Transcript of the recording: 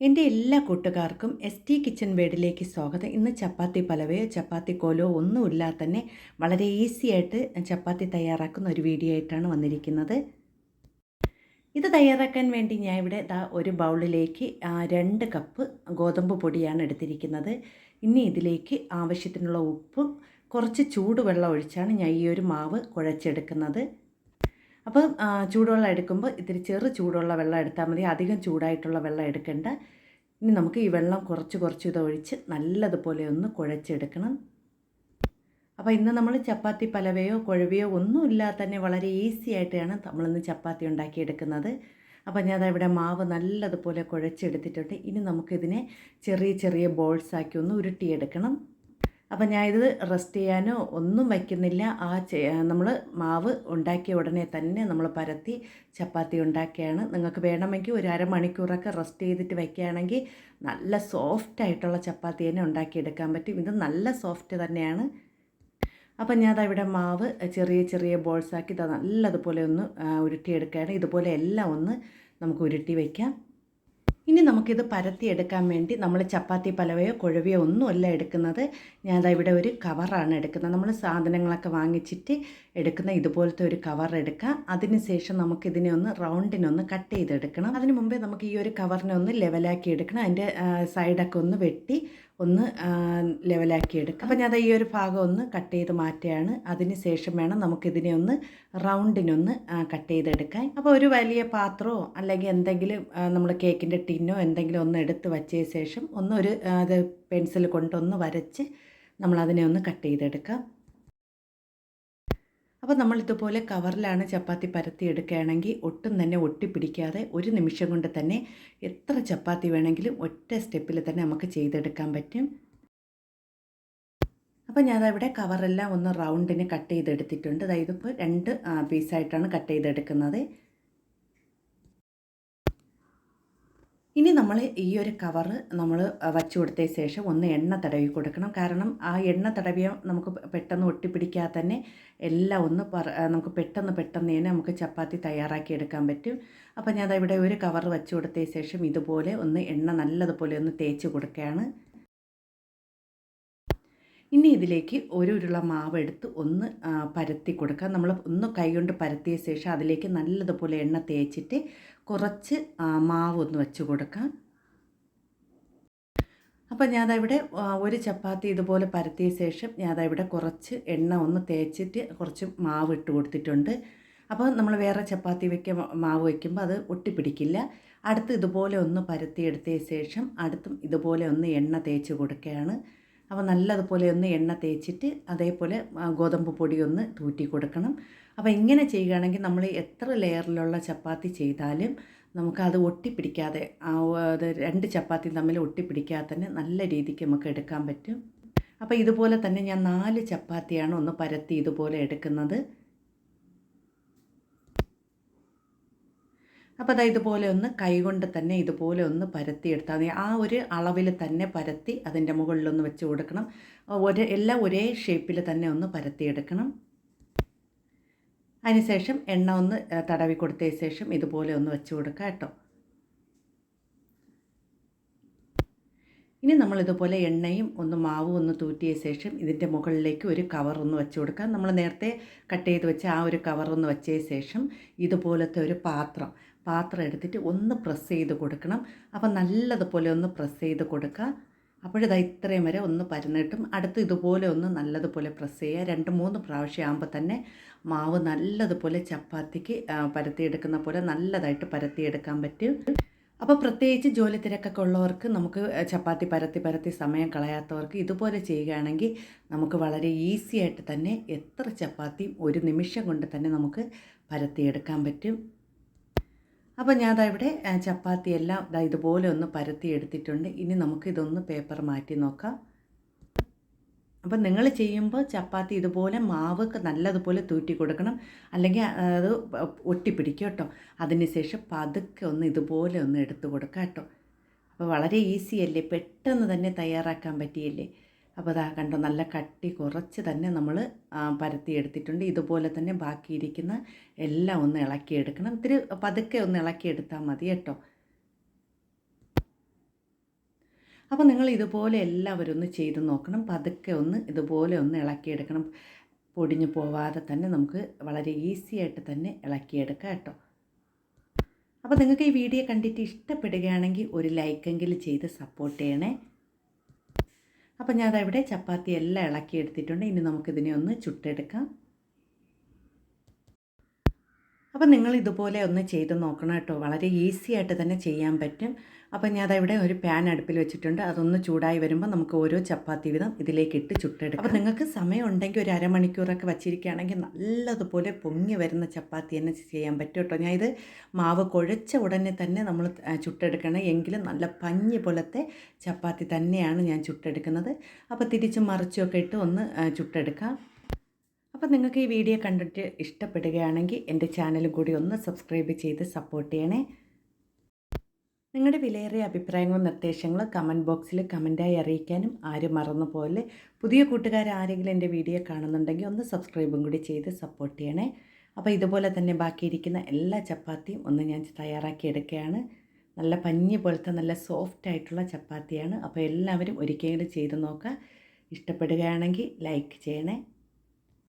എൻ്റെ എല്ലാ കൂട്ടുകാർക്കും ST കിച്ചൻ വേഡിലേക്ക് സ്വാഗതം. ഇന്ന് ചപ്പാത്തി പലവയോ ചപ്പാത്തി കോലോ ഒന്നുമില്ലാതെ തന്നെ വളരെ ഈസി ആയിട്ട് ചപ്പാത്തി തയ്യാറാക്കുന്ന ഒരു വീഡിയോ ആയിട്ടാണ് വന്നിരിക്കുന്നത്. ഇത് തയ്യാറാക്കാൻ വേണ്ടി ഞാൻ ഇവിടെ ഒരു ബൗളിലേക്ക് 2 കപ്പ് ഗോതമ്പ് പൊടിയാണ് എടുത്തിരിക്കുന്നത്. ഇനി ഇതിലേക്ക് ആവശ്യത്തിനുള്ള ഉപ്പും കുറച്ച് ചൂടുവെള്ളം ഒഴിച്ചാണ് ഞാൻ ഈ ഒരു മാവ് കുഴച്ചെടുക്കുന്നത്. അപ്പോൾ ചൂടുവെള്ളം എടുക്കുമ്പോൾ ഇത്തിരി ചെറു ചൂടുള്ള വെള്ളം എടുത്താൽ മതി, അധികം ചൂടായിട്ടുള്ള വെള്ളം എടുക്കേണ്ട. ഇനി നമുക്ക് ഈ വെള്ളം കുറച്ച് ഇതൊഴിച്ച് നല്ലതുപോലെ ഒന്ന് കുഴച്ചെടുക്കണം. അപ്പോൾ ഇന്ന് നമ്മൾ ചപ്പാത്തി പലവയോ കുഴവയോ ഒന്നുമില്ലാതെ തന്നെ വളരെ ഈസി ആയിട്ടാണ് നമ്മളിന്ന് ചപ്പാത്തി ഉണ്ടാക്കിയെടുക്കുന്നത്. അപ്പോൾ ഞാൻ ഇവിടെ മാവ് നല്ലതുപോലെ കുഴച്ചെടുത്തിട്ടുണ്ട്. ഇനി നമുക്കിതിനെ ചെറിയ ബോൾസാക്കി ഒന്ന് ഉരുട്ടിയെടുക്കണം. അപ്പോൾ ഞാൻ ഇത് റെസ്റ്റ് ചെയ്യാനോ ഒന്നും വയ്ക്കുന്നില്ല. നമ്മൾ മാവ് ഉണ്ടാക്കിയ ഉടനെ തന്നെ നമ്മൾ പരത്തി ചപ്പാത്തി ഉണ്ടാക്കുകയാണ്. നിങ്ങൾക്ക് വേണമെങ്കിൽ ഒരു അരമണിക്കൂറൊക്കെ റെസ്റ്റ് ചെയ്തിട്ട് വയ്ക്കുകയാണെങ്കിൽ നല്ല സോഫ്റ്റായിട്ടുള്ള ചപ്പാത്തി തന്നെ ഉണ്ടാക്കിയെടുക്കാൻ പറ്റും. ഇത് നല്ല സോഫ്റ്റ് തന്നെയാണ്. അപ്പം ഞാൻ ഇവിടെ മാവ് ചെറിയ ബോൾസാക്കി നല്ലതുപോലെ ഒന്ന് ഉരുട്ടിയെടുക്കുകയാണ്. ഇതുപോലെ എല്ലാം ഒന്ന് നമുക്ക് ഉരുട്ടി വയ്ക്കാം. ഇനി നമുക്കിത് പരത്തിയെടുക്കാൻ വേണ്ടി നമ്മൾ ചപ്പാത്തി പലവയോ കുഴവയോ ഒന്നുമല്ല എടുക്കുന്നത്. ഞാൻ ഇവിടെ ഒരു കവറാണ് എടുക്കുന്നത്. നമ്മൾ സാധനങ്ങളൊക്കെ വാങ്ങിച്ചിട്ട് എടുക്കുന്ന ഇതുപോലത്തെ ഒരു കവർ എടുക്കുക. അതിനുശേഷം നമുക്കിതിനെ ഒന്ന് റൗണ്ടിനൊന്ന് കട്ട് ചെയ്തെടുക്കണം. അതിന് മുമ്പേ നമുക്ക് ഈ ഒരു കവറിനെ ഒന്ന് ലെവലാക്കി എടുക്കണം. അതിൻ്റെ സൈഡൊക്കെ ഒന്ന് വെട്ടി ഒന്ന് ലെവലാക്കി എടുക്കുക. അപ്പോൾ ഞാൻ ഈ ഒരു ഭാഗം ഒന്ന് കട്ട് ചെയ്ത് മാറ്റുകയാണ്. അതിന് ശേഷം വേണം നമുക്കിതിനെ ഒന്ന് റൗണ്ടിനൊന്ന് കട്ട് ചെയ്തെടുക്കാൻ. അപ്പോൾ ഒരു വലിയ പാത്രമോ അല്ലെങ്കിൽ എന്തെങ്കിലും നമ്മൾ കേക്കിൻ്റെ ടിന്നോ എന്തെങ്കിലും ഒന്ന് എടുത്ത് വച്ചതിന് ശേഷം ഒരു അത് പെൻസിൽ കൊണ്ടൊന്ന് വരച്ച് നമ്മളതിനെ ഒന്ന് കട്ട് ചെയ്തെടുക്കാം. അപ്പോൾ നമ്മളിതുപോലെ കവറിലാണ് ചപ്പാത്തി പരത്തി എടുക്കുകയാണെങ്കിൽ ഒട്ടും തന്നെ ഒട്ടിപ്പിടിക്കാതെ ഒരു നിമിഷം കൊണ്ട് തന്നെ എത്ര ചപ്പാത്തി വേണമെങ്കിലും ഒറ്റ സ്റ്റെപ്പിൽ തന്നെ നമുക്ക് ചെയ്തെടുക്കാൻ പറ്റും. അപ്പോൾ ഞാനവിടെ കവറെല്ലാം ഒന്ന് റൗണ്ടിന് കട്ട് ചെയ്തെടുത്തിട്ടുണ്ട്. അതായത് ഇപ്പോൾ 2 പീസായിട്ടാണ് കട്ട് ചെയ്തെടുക്കുന്നത്. ഇനി നമ്മൾ ഈ ഒരു കവറ് നമ്മൾ വച്ചു കൊടുത്തതിന് ശേഷം ഒന്ന് എണ്ണ തടവി കൊടുക്കണം. കാരണം ആ എണ്ണ തടവിയാൽ നമുക്ക് പെട്ടെന്ന് ഒട്ടിപ്പിടിക്കാതെ തന്നെ എല്ലാം ഒന്ന് നമുക്ക് പെട്ടെന്ന് തന്നെ നമുക്ക് ചപ്പാത്തി തയ്യാറാക്കി എടുക്കാൻ പറ്റും. അപ്പോൾ ഞാൻ ഇവിടെ ഒരു കവർ വച്ചു കൊടുത്തതിന് ശേഷം ഇതുപോലെ ഒന്ന് എണ്ണ നല്ലതുപോലെ ഒന്ന് തേച്ച് കൊടുക്കുകയാണ്. ഇനി ഇതിലേക്ക് ഒരു ഉരുള മാവ് എടുത്ത് ഒന്ന് പരത്തി കൊടുക്കുക. നമ്മൾ ഒന്ന് കൈകൊണ്ട് പരത്തിയ ശേഷം അതിലേക്ക് നല്ലതുപോലെ എണ്ണ തേച്ചിട്ട് കുറച്ച് മാവ് ഒന്ന് വെച്ച് കൊടുക്കുക. അപ്പോൾ ഞാനവിടെ ഒരു ചപ്പാത്തി ഇതുപോലെ പരത്തിയ ശേഷം ഞാനവിടെ കുറച്ച് എണ്ണ ഒന്ന് തേച്ചിട്ട് കുറച്ച് മാവ് ഇട്ട് കൊടുത്തിട്ടുണ്ട്. അപ്പോൾ നമ്മൾ വേറെ ചപ്പാത്തി മാവ് വയ്ക്കുമ്പോൾ അത് ഒട്ടിപ്പിടിക്കില്ല. അടുത്ത് ഇതുപോലെ ഒന്ന് പരത്തിയെടുത്തതിന് ശേഷം അടുത്തും ഇതുപോലെ ഒന്ന് എണ്ണ തേച്ച് കൊടുക്കുകയാണ്. അപ്പോൾ നല്ലതുപോലെ ഒന്ന് എണ്ണ തേച്ചിട്ട് അതേപോലെ ഗോതമ്പ് പൊടി ഒന്ന് തൂറ്റി കൊടുക്കണം. അപ്പോൾ ഇങ്ങനെ ചെയ്യുകയാണെങ്കിൽ നമ്മൾ എത്ര ലെയറിലുള്ള ചപ്പാത്തി ചെയ്താലും നമുക്കത് ഒട്ടിപ്പിടിക്കാതെ അത് 2 ചപ്പാത്തി തമ്മിൽ ഒട്ടിപ്പിടിക്കാതെ തന്നെ നല്ല രീതിക്ക് നമുക്ക് എടുക്കാൻ പറ്റും. അപ്പോൾ ഇതുപോലെ തന്നെ ഞാൻ 4 ചപ്പാത്തിയാണ് ഒന്ന് പരത്തി ഇതുപോലെ എടുക്കുന്നത്. അപ്പോൾ ഇതുപോലെ ഒന്ന് കൈകൊണ്ട് തന്നെ ഇതുപോലെ ഒന്ന് പരത്തിയെടുത്താൽ മതി. ആ ഒരു അളവിൽ തന്നെ പരത്തി അതിൻ്റെ മുകളിലൊന്ന് വെച്ച് കൊടുക്കണം. എല്ലാം ഒരേ ഷേപ്പിൽ തന്നെ ഒന്ന് പരത്തിയെടുക്കണം. അതിനുശേഷം എണ്ണ ഒന്ന് തടവി കൊടുത്തതിന് ശേഷം ഇതുപോലെ ഒന്ന് വെച്ച് കൊടുക്കുക കേട്ടോ. ഇനി നമ്മളിതുപോലെ എണ്ണയും മാവും ഒന്ന് തൂറ്റിയ ശേഷം ഇതിൻ്റെ മുകളിലേക്ക് ഒരു കവറൊന്ന് വെച്ച് കൊടുക്കാം. നമ്മൾ നേരത്തെ കട്ട് ചെയ്ത് വെച്ച ആ ഒരു കവറൊന്ന് വെച്ചതിന് ശേഷം ഇതുപോലത്തെ ഒരു പാത്രം എടുത്തിട്ട് ഒന്ന് പ്രസ് ചെയ്ത് കൊടുക്കണം. അപ്പോൾ നല്ലതുപോലെ ഒന്ന് പ്രസ് ചെയ്ത് കൊടുക്കുക. അപ്പോഴിതാ ഇത്രയും വരെ ഒന്ന് പരന്നിട്ടും അടുത്ത് ഇതുപോലെ ഒന്ന് നല്ലതുപോലെ പ്രസ് ചെയ്യുക. 2-3 പ്രാവശ്യം ആകുമ്പോൾ തന്നെ മാവ് നല്ലതുപോലെ ചപ്പാത്തിക്ക് പരത്തിയെടുക്കുന്ന പോലെ നല്ലതായിട്ട് പരത്തിയെടുക്കാൻ പറ്റും. അപ്പോൾ പ്രത്യേകിച്ച് ജോലി തിരക്കൊക്കെ ഉള്ളവർക്ക്, നമുക്ക് ചപ്പാത്തി പരത്തി സമയം കളയാത്തവർക്ക് ഇതുപോലെ ചെയ്യുകയാണെങ്കിൽ നമുക്ക് വളരെ ഈസി ആയിട്ട് തന്നെ എത്ര ചപ്പാത്തിയും ഒരു നിമിഷം കൊണ്ട് തന്നെ നമുക്ക് പരത്തിയെടുക്കാൻ പറ്റും. അപ്പോൾ ഞാൻ ഇവിടെ ചപ്പാത്തി എല്ലാം ഇതുപോലെ ഒന്ന് പരത്തി എടുത്തിട്ടുണ്ട്. ഇനി നമുക്കിതൊന്ന് പേപ്പർ മാറ്റി നോക്കാം. അപ്പം നിങ്ങൾ ചെയ്യുമ്പോൾ ചപ്പാത്തി ഇതുപോലെ മാവ് നല്ലതുപോലെ തൂറ്റി കൊടുക്കണം, അല്ലെങ്കിൽ അത് ഒട്ടിപ്പിടിക്കും കേട്ടോ. അതിനുശേഷം പതുക്കെ ഒന്ന് ഇതുപോലെ ഒന്ന് എടുത്ത് കൊടുക്കാം കേട്ടോ. അപ്പോൾ വളരെ ഈസി അല്ലേ, പെട്ടെന്ന് തന്നെ തയ്യാറാക്കാൻ പറ്റിയല്ലേ. അപ്പോൾ കണ്ടോ, നല്ല കട്ടി കുറച്ച് തന്നെ നമ്മൾ പരത്തിയെടുത്തിട്ടുണ്ട്. ഇതുപോലെ തന്നെ ബാക്കിയിരിക്കുന്ന എല്ലാം ഒന്ന് ഇളക്കിയെടുക്കണം. ഇത്തിരി പതുക്കെ ഒന്ന് ഇളക്കിയെടുത്താൽ മതി കേട്ടോ. അപ്പോൾ നിങ്ങൾ ഇതുപോലെ എല്ലാവരും ഒന്ന് ചെയ്ത് നോക്കണം. പതുക്കെ ഒന്ന് ഇതുപോലെ ഒന്ന് ഇളക്കിയെടുക്കണം. പൊടിഞ്ഞു പോവാതെ തന്നെ നമുക്ക് വളരെ ഈസി ആയിട്ട് തന്നെ ഇളക്കിയെടുക്കാം കേട്ടോ. അപ്പോൾ നിങ്ങൾക്ക് ഈ വീഡിയോ കണ്ടിട്ട് ഇഷ്ടപ്പെടുകയാണെങ്കിൽ ഒരു ലൈക്കെങ്കിലും ചെയ്ത് സപ്പോർട്ട് ചെയ്യണേ. അപ്പോൾ ഞാൻ ഇവിടെ ചപ്പാത്തി എല്ലാം ഇളക്കിയെടുത്തിട്ടുണ്ട്. ഇനി നമുക്കിതിനെ ഒന്ന് ചുട്ടെടുക്കാം. അപ്പോൾ നിങ്ങൾ ഇതുപോലെ ഒന്ന് ചെയ്ത് നോക്കണം കേട്ടോ. വളരെ ഈസി ആയിട്ട് തന്നെ ചെയ്യാൻ പറ്റും. അപ്പോൾ ഞാൻ ഇവിടെ ഒരു പാൻ അടുപ്പിൽ വെച്ചിട്ടുണ്ട്. അതൊന്ന് ചൂടായി വരുമ്പോൾ നമുക്ക് ഓരോ ചപ്പാത്തി വീതം ഇതിലേക്ക് ഇട്ട് ചുട്ടെടുക്കാം. അപ്പോൾ നിങ്ങൾക്ക് സമയം ഉണ്ടെങ്കിൽ ഒരു അരമണിക്കൂറൊക്കെ വച്ചിരിക്കുകയാണെങ്കിൽ നല്ലതുപോലെ പൊങ്ങി വരുന്ന ചപ്പാത്തി തന്നെ ചെയ്യാൻ പറ്റും കേട്ടോ. ഞാൻ ഇത് മാവ് കുഴച്ച ഉടനെ തന്നെ നമ്മൾ ചുട്ടെടുക്കണം. എങ്കിലും നല്ല പഞ്ഞി പോലത്തെ ചപ്പാത്തി തന്നെയാണ് ഞാൻ ചുട്ടെടുക്കുന്നത്. അപ്പോൾ തിരിച്ചും മറിച്ചുമൊക്കെ ഇട്ട് ഒന്ന് ചുട്ടെടുക്കാം. അപ്പോൾ നിങ്ങൾക്ക് ഈ വീഡിയോ കണ്ടിട്ട് ഇഷ്ടപ്പെടുകയാണെങ്കിൽ എൻ്റെ ചാനലും കൂടി ഒന്ന് സബ്സ്ക്രൈബ് ചെയ്ത് സപ്പോർട്ട് ചെയ്യണേ. നിങ്ങളുടെ വിലയേറിയ അഭിപ്രായങ്ങളും നിർദ്ദേശങ്ങളും കമൻറ്റ് ബോക്സിൽ കമൻറ്റായി അറിയിക്കാനും ആരും മറന്നുപോലെ. പുതിയ കൂട്ടുകാർ ആരെങ്കിലും എൻ്റെ വീഡിയോ കാണുന്നുണ്ടെങ്കിൽ ഒന്ന് സബ്സ്ക്രൈബും കൂടി ചെയ്ത് സപ്പോർട്ട് ചെയ്യണേ. അപ്പോൾ ഇതുപോലെ തന്നെ ബാക്കിയിരിക്കുന്ന എല്ലാ ചപ്പാത്തിയും ഒന്ന് ഞാൻ തയ്യാറാക്കി എടുക്കുകയാണ്. നല്ല പഞ്ഞി പോലത്തെ നല്ല സോഫ്റ്റ് ആയിട്ടുള്ള ചപ്പാത്തിയാണ്. അപ്പോൾ എല്ലാവരും ഒരിക്കലും ചെയ്ത് നോക്കുക. ഇഷ്ടപ്പെടുകയാണെങ്കിൽ ലൈക്ക് ചെയ്യണേ.